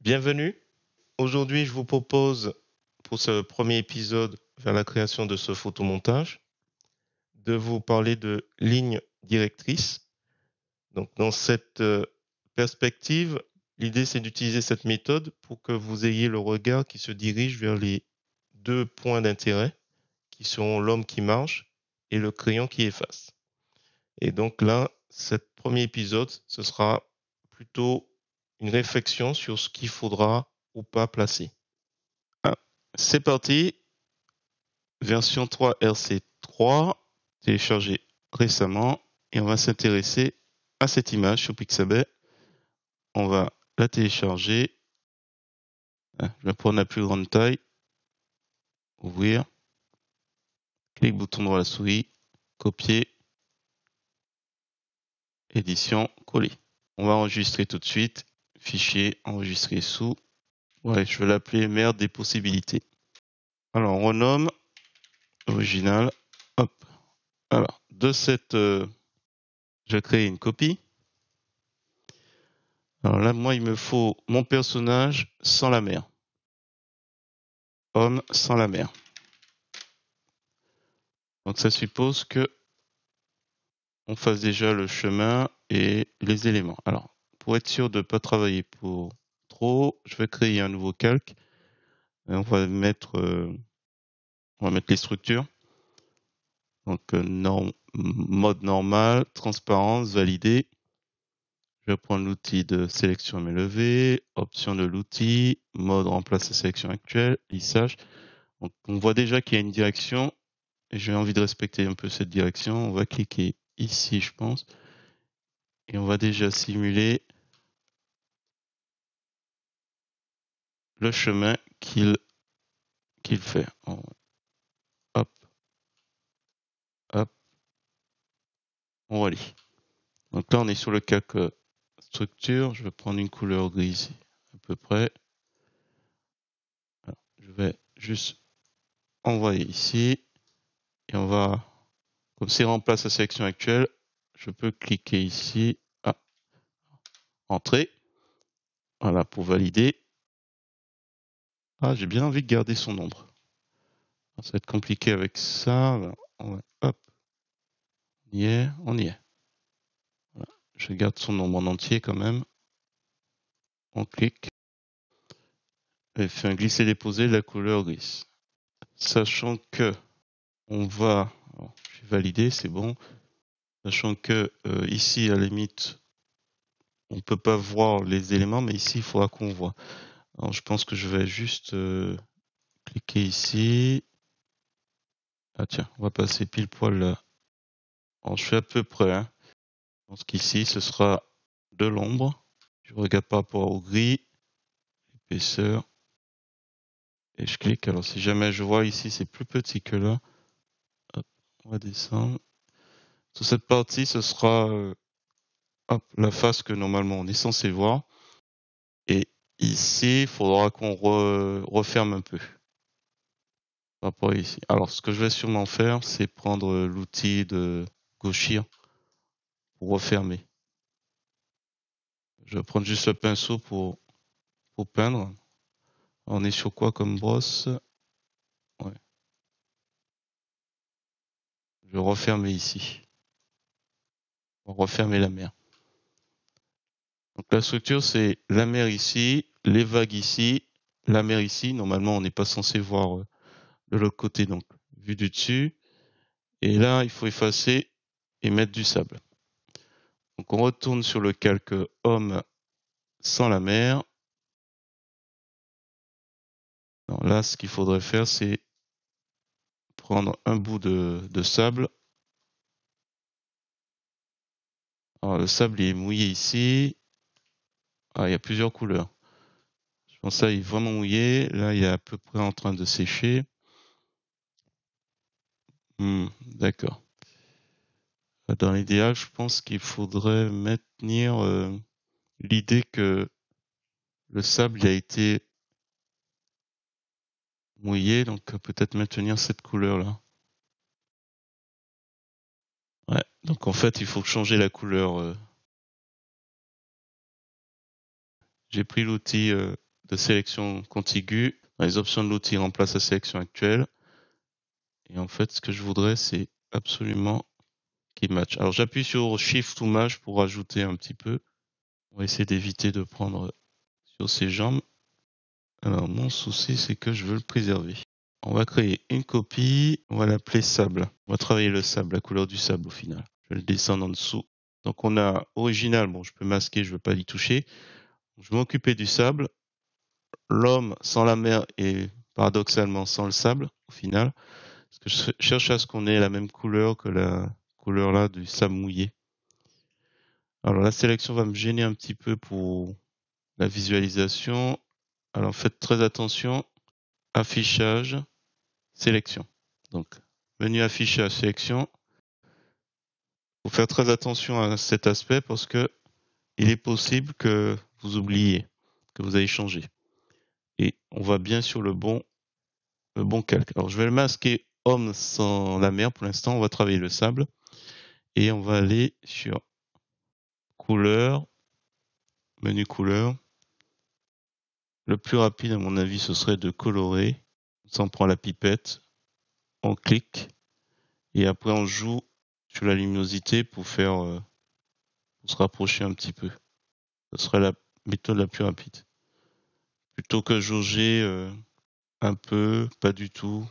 Bienvenue. Aujourd'hui, je vous propose, pour ce premier épisode vers la création de ce photomontage, de vous parler de ligne directrice. Donc, dans cette perspective, l'idée, c'est d'utiliser cette méthode pour que vous ayez le regard qui se dirige vers les deux points d'intérêt, qui seront l'homme qui marche et le crayon qui efface. Et donc là, ce premier épisode, ce sera plutôt une réflexion sur ce qu'il faudra ou pas placer. Ah, c'est parti, version 3 RC3, téléchargée récemment, et on va s'intéresser à cette image sur Pixabay. On va la télécharger. Je vais prendre la plus grande taille, ouvrir, clic bouton droit à la souris, copier, édition, coller. On va enregistrer tout de suite, fichier, enregistrer sous. Ouais, je vais l'appeler merde des possibilités. Alors, on renomme, original, hop. Alors, de cette, je vais créer une copie. Alors là, moi, il me faut mon personnage sans la mer. Homme sans la mer. Donc ça suppose que on fasse déjà le chemin et les éléments. Alors, pour être sûr de ne pas travailler pour trop, je vais créer un nouveau calque. Et on va mettre les structures. Donc mode normal, transparence, valider. Je vais prendre l'outil de sélection à main levée, option de l'outil, mode remplace la sélection actuelle, lissage. Donc, on voit déjà qu'il y a une direction et j'ai envie de respecter un peu cette direction. On va cliquer ici, je pense, et on va déjà simuler le chemin qu'il fait. Hop, hop, on relie. Donc là, on est sur le calque structure. Je vais prendre une couleur grise à peu près. Alors, je vais juste envoyer ici et on va, comme c'est remplace la sélection actuelle, je peux cliquer ici. Ah, entrer. Voilà, pour valider. Ah, j'ai bien envie de garder son ombre. Ça va être compliqué avec ça. Hop, on y est, on y est. Voilà. Je garde son nombre en entier quand même. On clique. Et fait un glisser-déposer de la couleur grise. Sachant que on va, j'ai validé, c'est bon. Sachant que ici, à la limite, on ne peut pas voir les éléments, mais ici, il faudra qu'on voit. Alors, je pense que je vais juste cliquer ici. Ah tiens, on va passer pile poil là. Alors, je fais à peu près. Hein. Je pense qu'ici, ce sera de l'ombre. Je regarde par rapport au gris, épaisseur, et je clique. Alors, si jamais je vois ici, c'est plus petit que là. Hop, on va descendre. Sur cette partie, ce sera hop, la face que normalement on est censé voir. Et ici, il faudra qu'on referme un peu. Par rapport à ici. Alors, ce que je vais sûrement faire, c'est prendre l'outil de gauchir pour refermer. Je vais prendre juste le pinceau pour peindre. On est sur quoi comme brosse? Ouais. Je vais refermer ici. On va refermer la mer. Donc la structure, c'est la mer ici, les vagues ici, la mer ici. Normalement, on n'est pas censé voir de l'autre côté, donc vue du dessus. Et là, il faut effacer et mettre du sable. Donc on retourne sur le calque homme sans la mer. Alors là, ce qu'il faudrait faire, c'est prendre un bout de sable. Alors le sable il est mouillé ici. Ah, il y a plusieurs couleurs. Je pense que ça il est vraiment mouillé. Là, il est à peu près en train de sécher. D'accord. Dans l'idéal, je pense qu'il faudrait maintenir l'idée que le sable il a été mouillé, donc peut-être maintenir cette couleur-là. Ouais, donc en fait, il faut changer la couleur. J'ai pris l'outil de sélection contiguë. Dans les options de l'outil, remplace la sélection actuelle. Et en fait, ce que je voudrais, c'est absolument qu'il match. Alors j'appuie sur Shift ou Maj pour rajouter un petit peu. On va essayer d'éviter de prendre sur ses jambes. Alors mon souci, c'est que je veux le préserver. On va créer une copie, on va l'appeler sable. On va travailler le sable, la couleur du sable au final. Je vais le descendre en dessous. Donc on a original, bon je peux masquer, je ne veux pas y toucher. Je vais m'occuper du sable. L'homme sans la mer et paradoxalement sans le sable au final. Parce que je cherche à ce qu'on ait la même couleur que la couleur là du sable mouillé. Alors la sélection va me gêner un petit peu pour la visualisation. Alors faites très attention. Affichage, sélection. Donc menu affichage, sélection. Il faut faire très attention à cet aspect parce que il est possible que vous oubliez, que vous avez changé. Et on va bien sur le bon calque. Alors je vais le masquer homme sans la mer pour l'instant. On va travailler le sable et on va aller sur couleur, menu couleur. Le plus rapide à mon avis ce serait de colorer. On prend la pipette, on clique et après on joue sur la luminosité pour faire pour se rapprocher un petit peu. Ce serait la méthode la plus rapide. Plutôt que jauger un peu, pas du tout.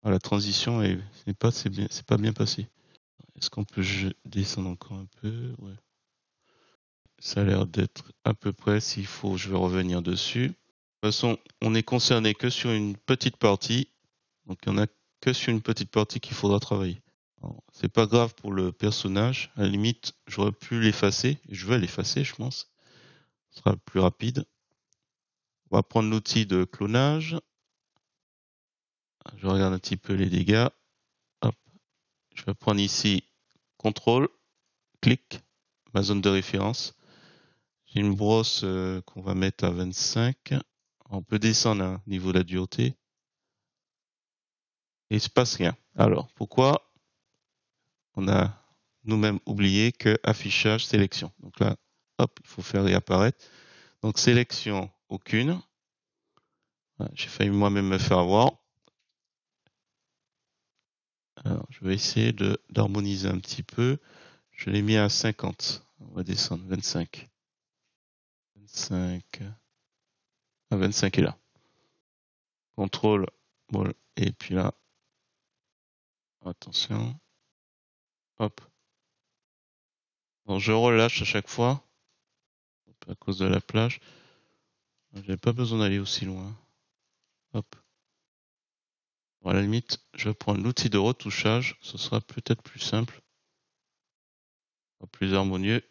Ah, la transition c'est pas bien passé. Est-ce qu'on peut descendre encore un peu? Ouais. Ça a l'air d'être à peu près. S'il faut, je vais revenir dessus. De toute façon, on est concerné que sur une petite partie. Donc il n'y en a que sur une petite partie qu'il faudra travailler. C'est pas grave pour le personnage. À la limite, j'aurais pu l'effacer. Je vais l'effacer, je pense. Ce sera plus rapide. On va prendre l'outil de clonage. Je regarde un petit peu les dégâts. Hop. Je vais prendre ici contrôle, clic, ma zone de référence. J'ai une brosse qu'on va mettre à 25. On peut descendre au niveau de la dureté. Et il ne se passe rien. Alors, pourquoi on a nous-mêmes oublié que affichage, sélection. Donc là, hop, il faut faire réapparaître. Donc sélection, aucune. J'ai failli moi-même me faire avoir. Alors, je vais essayer d'harmoniser un petit peu. Je l'ai mis à 50. On va descendre, 25. 25. Ah, 25 est là. Contrôle, bon, et puis là, attention. Hop. Donc je relâche à chaque fois. À cause de la plage. J'avais pas besoin d'aller aussi loin. Hop. Bon, à la limite, je vais prendre l'outil de retouchage. Ce sera peut-être plus simple. Plus harmonieux.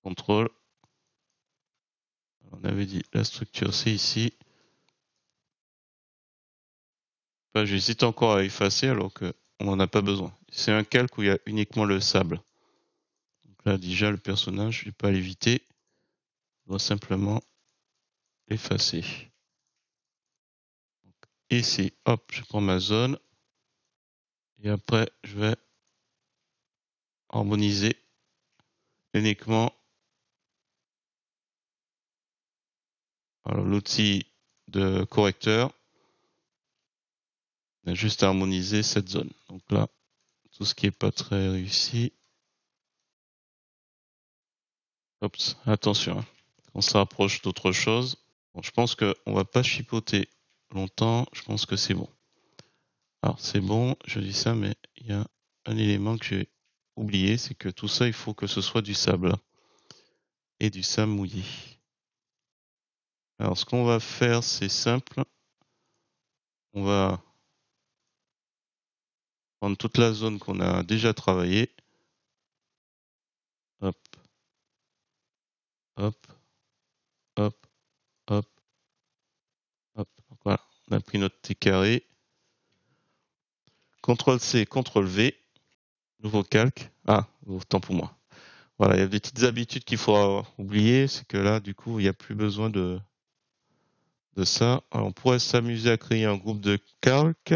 Contrôle. On avait dit la structure, c'est ici. Enfin, j'hésite encore à effacer alors qu'on n'en a pas besoin. C'est un calque où il y a uniquement le sable. Donc là, déjà, le personnage, je ne vais pas l'éviter. Je dois simplement l'effacer. Ici, hop, je prends ma zone. Et après, je vais harmoniser uniquement l'outil de correcteur. On a juste à harmoniser cette zone. Donc là, tout ce qui est pas très réussi. Oups, attention, hein. On se rapproche d'autre chose. Bon, je pense qu'on va pas chipoter longtemps. Je pense que c'est bon. Alors c'est bon, je dis ça, mais il y a un élément que j'ai oublié, c'est que tout ça, il faut que ce soit du sable et du sable mouillé. Alors ce qu'on va faire, c'est simple. On va prendre toute la zone qu'on a déjà travaillée. Hop, hop, hop, hop, hop. Voilà, on a pris notre petit carré. CTRL-C, CTRL-V, nouveau calque. Ah, autant pour moi. Voilà, il y a des petites habitudes qu'il faut oublier. C'est que là, du coup, il n'y a plus besoin de ça. Alors, on pourrait s'amuser à créer un groupe de calques.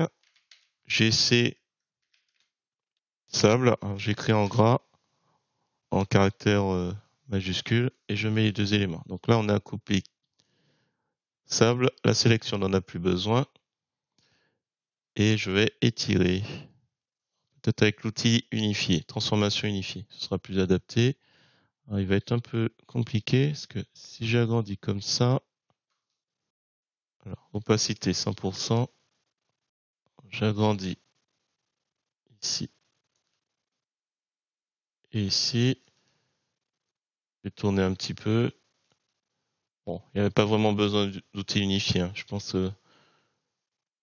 GC sable. J'écris en gras, en caractère majuscule, et je mets les deux éléments. Donc là, on a coupé Sable, la sélection n'en a plus besoin. Et je vais étirer. Peut-être avec l'outil unifié, transformation unifiée. Ce sera plus adapté. Alors, il va être un peu compliqué parce que si j'agrandis comme ça, alors opacité 100%, j'agrandis ici et ici. Je vais tourner un petit peu. Bon, il n'y avait pas vraiment besoin d'outils unifiés, hein. Je pense que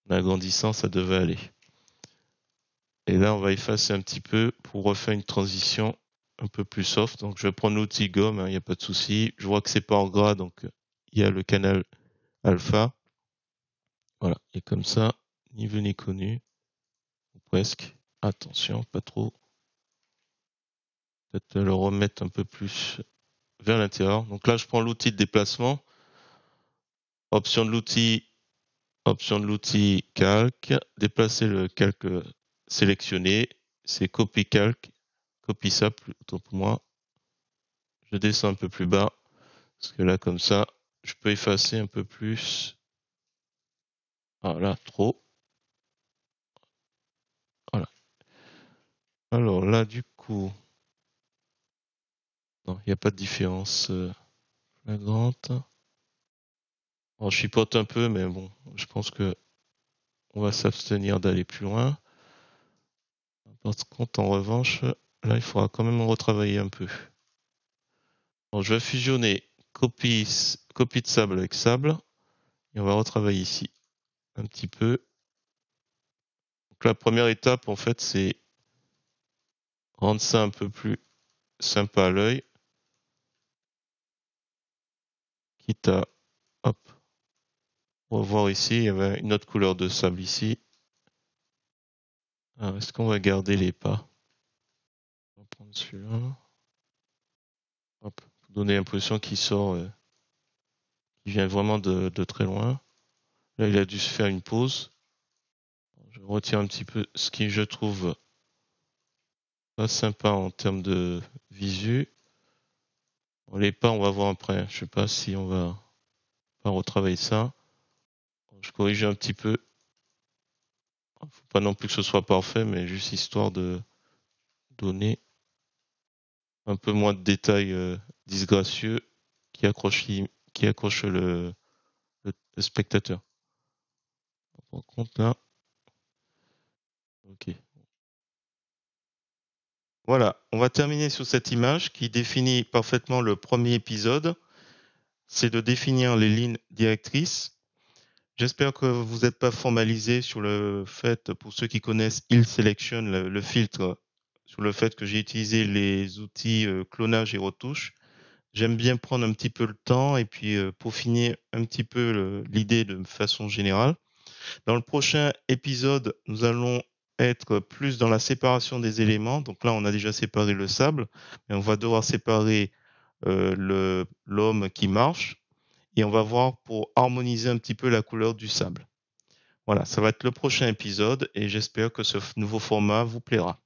en agrandissant, ça devait aller. Et là, on va effacer un petit peu pour refaire une transition un peu plus soft. Donc, je vais prendre l'outil gomme, hein, il n'y a pas de souci. Je vois que c'est pas en gras, donc il y a le canal alpha. Voilà, et comme ça, ni vu ni connu, ou presque. Attention, pas trop. Peut-être le remettre un peu plus vers l'intérieur. Donc là, je prends l'outil de déplacement. Option de l'outil calque. Déplacer le calque sélectionné. C'est copie calque. Copie ça plutôt pour moi. Je descends un peu plus bas. Parce que là, comme ça, je peux effacer un peu plus. Voilà, trop. Voilà. Alors là, du coup, non, il n'y a pas de différence flagrante. On chipote un peu, mais bon, je pense que on va s'abstenir d'aller plus loin. Par contre, en revanche, là, il faudra quand même retravailler un peu. Bon, je vais fusionner copie de sable avec sable. Et on va retravailler ici un petit peu. Donc la première étape, en fait, c'est rendre ça un peu plus sympa à l'œil. Quitte à, hop, revoir ici, il y avait une autre couleur de sable ici. Alors, est-ce qu'on va garder les pas? On va prendre celui-là. Hop, pour donner l'impression qu'il sort, qu'il vient vraiment de très loin. Là, il a dû se faire une pause. Je retire un petit peu ce qui, je trouve, pas sympa en termes de visu. Bon, les pas, on va voir après. Je sais pas si on va pas retravailler ça. Je corrige un petit peu. Faut pas non plus que ce soit parfait, mais juste histoire de donner un peu moins de détails disgracieux qui accrochent, le spectateur. Par contre, là, ok. Voilà, on va terminer sur cette image qui définit parfaitement le premier épisode. C'est de définir les lignes directrices. J'espère que vous n'êtes pas formalisé sur le fait, pour ceux qui connaissent Hill Selection, le filtre, sur le fait que j'ai utilisé les outils clonage et retouche. J'aime bien prendre un petit peu le temps et puis peaufiner un petit peu l'idée de façon générale. Dans le prochain épisode, nous allons être plus dans la séparation des éléments. Donc là, on a déjà séparé le sable, mais on va devoir séparer l'homme qui marche et on va voir pour harmoniser un petit peu la couleur du sable. Voilà, ça va être le prochain épisode et j'espère que ce nouveau format vous plaira.